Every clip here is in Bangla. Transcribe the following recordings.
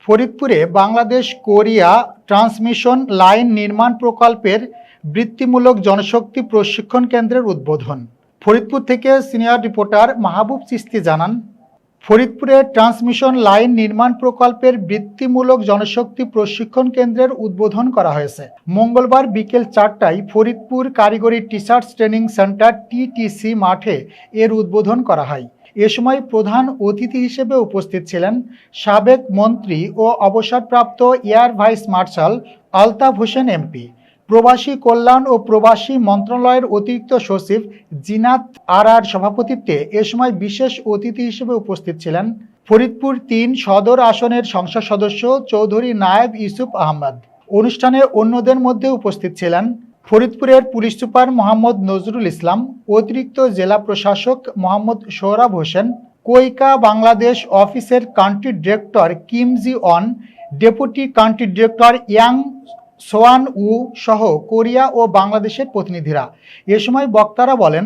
ফরিদপুরে বাংলাদেশ কোরিয়া ট্রান্সমিশন লাইন নির্মাণ প্রকল্পের বৃত্তিমূলক জনশক্তি প্রশিক্ষণ কেন্দ্রের উদ্বোধন। ফরিদপুর থেকে সিনিয়র রিপোর্টার মাহবুব চিস্তি জানান, ফরিদপুরে ট্রান্সমিশন লাইন নির্মাণ প্রকল্পের বৃত্তিমূলক জনশক্তি প্রশিক্ষণ কেন্দ্রের উদ্বোধন করা হয়েছে। মঙ্গলবার বিকেল 4টায় ফরিদপুর কারিগরি টিচার্স ট্রেনিং সেন্টার টিটিসি মাঠে এর উদ্বোধন করা হয়। এ সময় প্রধান অতিথি হিসেবে উপস্থিত ছিলেন সাবেক মন্ত্রী ও অবসরপ্রাপ্ত air vice marshal Altaf Hossain MP, প্রবাসী কল্যাণ ও প্রবাসী মন্ত্রণালয়ের অতিরিক্ত সচিব জিনাত আরার সভাপতিত্বে এ সময় বিশেষ অতিথি হিসেবে উপস্থিত ছিলেন ফরিদপুর ৩ সদর আসনের সংসদ সদস্য চৌধুরী নায়েব ইউসুফ আহমদ। অনুষ্ঠানে অন্যদের মধ্যে উপস্থিত ছিলেন ফরিদপুরের পুলিশ সুপার মোহাম্মদ নজরুল ইসলাম, অতিরিক্ত জেলা প্রশাসক মোহাম্মদ সোহরাব হোসেন, কোইকা বাংলাদেশ অফিসের country director Kim Ji On, deputy country director Yang Swan Woo সহ কোরিয়া ও বাংলাদেশের প্রতিনিধিরা। এ সময় বক্তারা বলেন,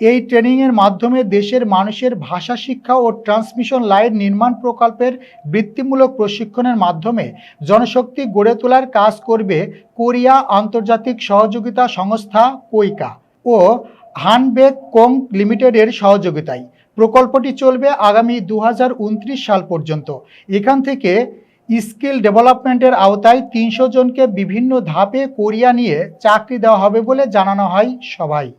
এই ট্রেনিংয়ের মাধ্যমে দেশের মানুষের ভাষা শিক্ষা ও ট্রান্সমিশন লাইন নির্মাণ প্রকল্পের বৃত্তিমূলক প্রশিক্ষণের মাধ্যমে জনশক্তি গড়ে তোলার কাজ করবে কোরিয়া আন্তর্জাতিক সহযোগিতা সংস্থা কোইকা ও হানবেক কোং লিমিটেডের সহযোগিতায়। প্রকল্পটি চলবে আগামী 2029 সাল পর্যন্ত। এখান থেকে স্কিল ডেভেলপমেন্টের আওতায় 300 জনকে বিভিন্ন ধাপে কোরিয়া নিয়ে চাকরি দেওয়া হবে বলে জানানো হয় সভায়।